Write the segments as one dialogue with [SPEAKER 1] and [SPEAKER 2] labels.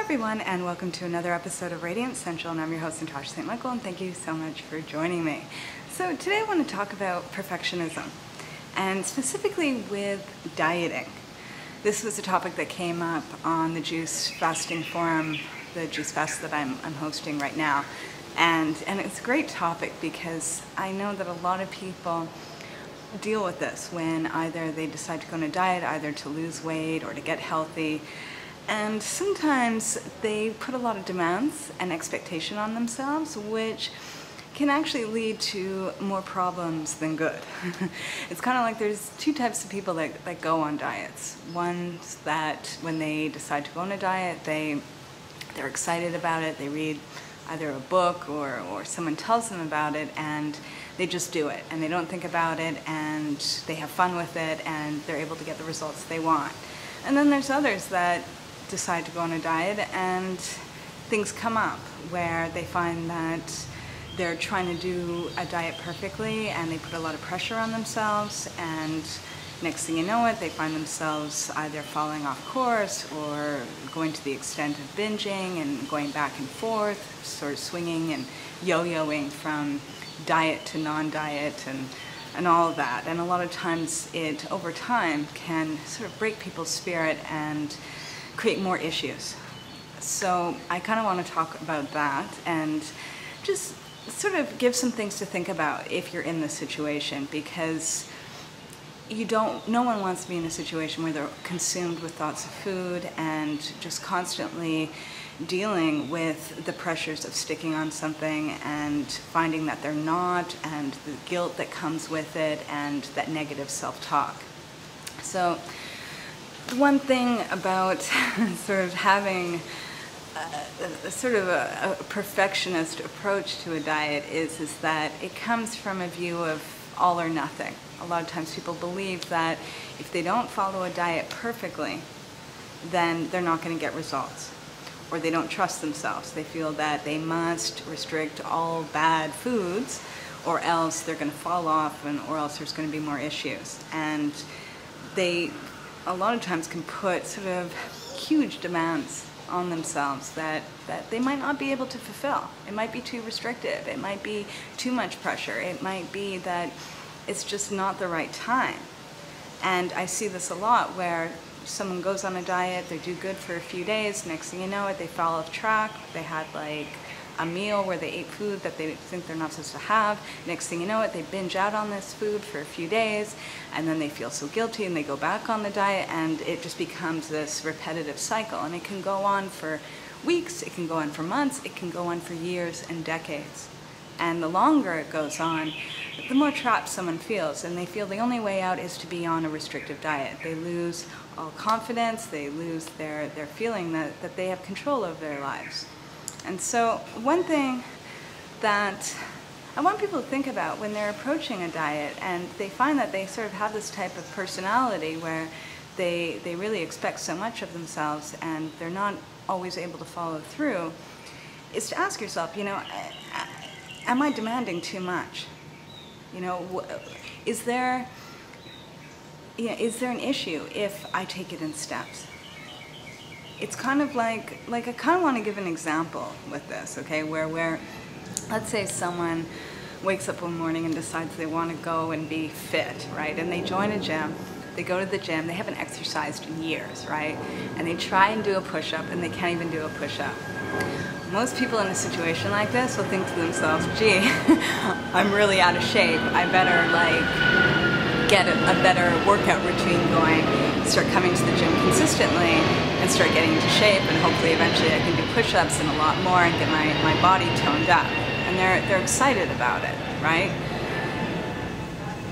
[SPEAKER 1] everyone, and welcome to another episode of Radiant Central, and I'm your host, Natasha St. Michael, and thank you so much for joining me. So today I want to talk about perfectionism, and specifically with dieting. This was a topic that came up on the Juice Fasting Forum, the Juice Fast that I'm hosting right now, and it's a great topic because I know that a lot of people deal with this when either they decide to go on a diet, either to lose weight or to get healthy. And sometimes they put a lot of demands and expectation on themselves, which can actually lead to more problems than good. It's kind of like there's two types of people that go on diets. Ones that when they decide to go on a diet, they're excited about it, they read either a book or someone tells them about it, and they just do it, and they don't think about it, and they have fun with it, and they're able to get the results they want. And then there's others that decide to go on a diet and things come up where they find that they're trying to do a diet perfectly and they put a lot of pressure on themselves, and next thing you know it, they find themselves either falling off course or going to the extent of binging and going back and forth, sort of swinging and yo-yoing from diet to non-diet and all of that. And a lot of times it, over time, can sort of break people's spirit and create more issues. So I kind of want to talk about that and just sort of give some things to think about if you're in this situation, because no one wants to be in a situation where they're consumed with thoughts of food and just constantly dealing with the pressures of sticking on something and finding that they're not, and the guilt that comes with it, and that negative self-talk. So one thing about sort of having a perfectionist approach to a diet is that it comes from a view of all or nothing. A lot of times people believe that if they don't follow a diet perfectly, then they're not going to get results, or they don't trust themselves. They feel that they must restrict all bad foods or else they're going to fall off, or else there's going to be more issues. And they a lot of times can put sort of huge demands on themselves that they might not be able to fulfill. It might be too restrictive. It might be too much pressure. It might be that it's just not the right time. And I see this a lot where someone goes on a diet, they do good for a few days, next thing you know it, they fall off track. They had like a meal where they ate food that they think they're not supposed to have. Next thing you know it, they binge out on this food for a few days, and then they feel so guilty and they go back on the diet, and it just becomes this repetitive cycle. And it can go on for weeks, it can go on for months, it can go on for years and decades. And the longer it goes on, the more trapped someone feels, and they feel the only way out is to be on a restrictive diet. They lose all confidence, they lose their feeling that they have control over their lives. And so one thing that I want people to think about when they're approaching a diet and they find that they sort of have this type of personality where they really expect so much of themselves and they're not always able to follow through, is to ask yourself, am I demanding too much? Is there an issue if I take it in steps? It's kind of like I kind of want to give an example with this, okay, where let's say someone wakes up one morning and decides they want to go and be fit, right? And they join a gym, they go to the gym, they haven't exercised in years, right? And they try and do a push-up and they can't even do a push-up. Most people in a situation like this will think to themselves, gee, I'm really out of shape, I better get a better workout routine going, start coming to the gym consistently, and start getting into shape, and hopefully eventually I can do push-ups and a lot more and get my body toned up. And they're excited about it, right?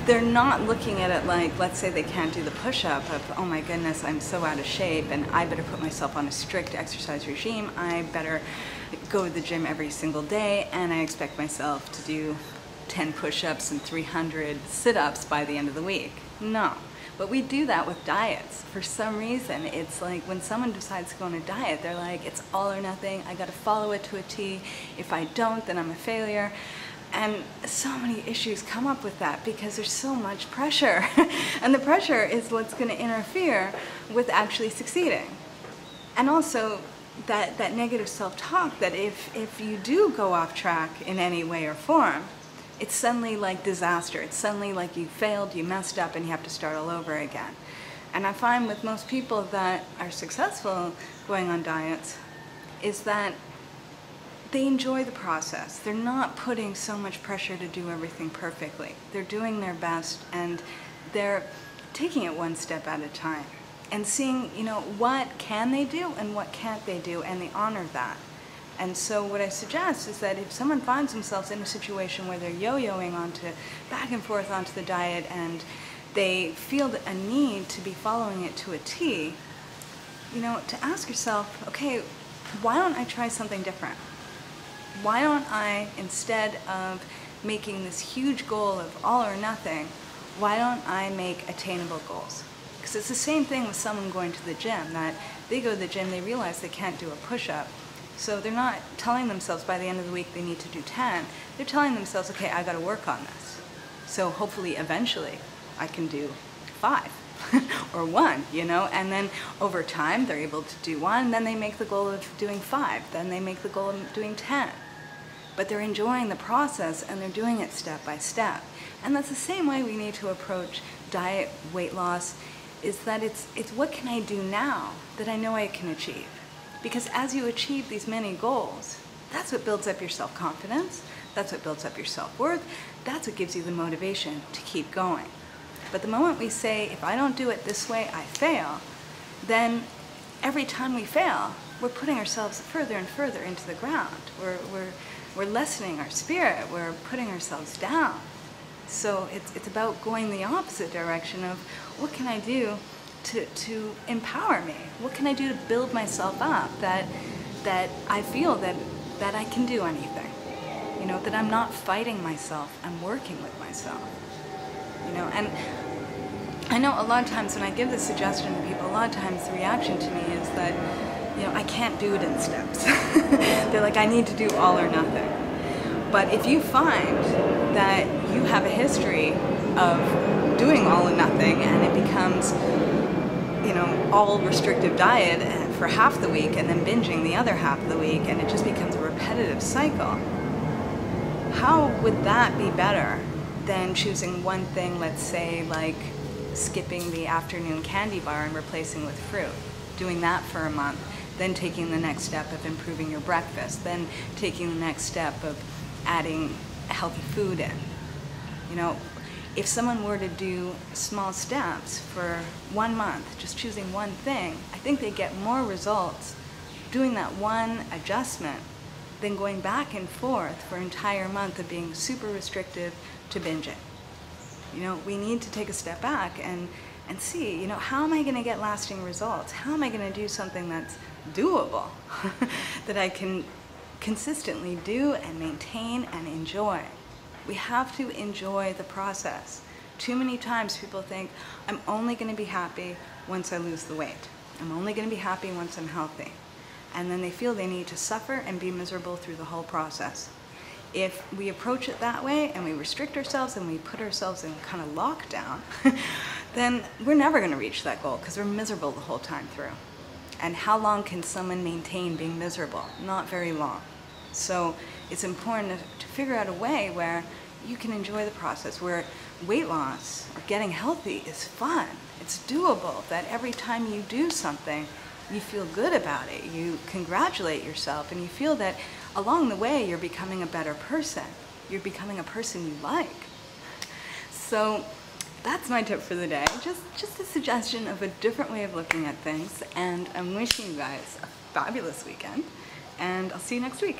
[SPEAKER 1] They're not looking at it like, let's say they can't do the push-up of, oh my goodness, I'm so out of shape and I better put myself on a strict exercise regime, I better go to the gym every single day, and I expect myself to do 10 push-ups and 300 sit-ups by the end of the week. No. But we do that with diets. For some reason, it's like when someone decides to go on a diet, they're like, it's all or nothing, I gotta follow it to a T. If I don't, then I'm a failure. And so many issues come up with that because there's so much pressure. And the pressure is what's gonna interfere with actually succeeding. And also, that negative self-talk, that if you do go off track in any way or form, it's suddenly like disaster. It's suddenly like you failed, you messed up, and you have to start all over again. And I find with most people that are successful going on diets is that they enjoy the process. They're not putting so much pressure to do everything perfectly. They're doing their best, and they're taking it one step at a time and seeing, what can they do and what can't they do, and they honor that. And so what I suggest is that if someone finds themselves in a situation where they're yo-yoing back and forth onto the diet, and they feel a need to be following it to a T, to ask yourself, okay, why don't I try something different? Why don't I, instead of making this huge goal of all or nothing, why don't I make attainable goals? Because it's the same thing with someone going to the gym, that they go to the gym, they realize they can't do a push-up. So they're not telling themselves by the end of the week they need to do 10. They're telling themselves, okay, I got to work on this. So hopefully, eventually, I can do 5 or 1, and then over time they're able to do 1, then they make the goal of doing 5, then they make the goal of doing 10. But they're enjoying the process, and they're doing it step by step. And that's the same way we need to approach diet, weight loss, is that it's what can I do now that I know I can achieve? Because as you achieve these many goals, that's what builds up your self-confidence, that's what builds up your self-worth, that's what gives you the motivation to keep going. But the moment we say, if I don't do it this way, I fail, then every time we fail, we're putting ourselves further and further into the ground. We're lessening our spirit, we're putting ourselves down. So it's about going the opposite direction of what can I do to empower me? What can I do to build myself up that I feel that I can do anything? That I'm not fighting myself, I'm working with myself. And I know a lot of times when I give this suggestion to people, a lot of times the reaction to me is that, I can't do it in steps. They're like, I need to do all or nothing. But if you find that you have a history of doing all or nothing, and it becomes, all restrictive diet for half the week and then binging the other half of the week, and it just becomes a repetitive cycle, how would that be better than choosing one thing, let's say like skipping the afternoon candy bar and replacing with fruit, doing that for a month, then taking the next step of improving your breakfast, then taking the next step of adding healthy food in? If someone were to do small steps for 1 month, just choosing one thing, I think they get more results doing that one adjustment than going back and forth for an entire month of being super restrictive to binging. We need to take a step back and see, how am I going to get lasting results? How am I going to do something that's doable, that I can consistently do and maintain and enjoy? We have to enjoy the process. Too many times people think, I'm only going to be happy once I lose the weight. I'm only going to be happy once I'm healthy. And then they feel they need to suffer and be miserable through the whole process. If we approach it that way and we restrict ourselves and we put ourselves in kind of lockdown, then we're never going to reach that goal because we're miserable the whole time through. And how long can someone maintain being miserable? Not very long. So it's important to figure out a way where you can enjoy the process, where weight loss or getting healthy is fun. It's doable, that every time you do something, you feel good about it. You congratulate yourself, and you feel that along the way you're becoming a better person. You're becoming a person you like. So that's my tip for the day. Just a suggestion of a different way of looking at things, and I'm wishing you guys a fabulous weekend, and I'll see you next week.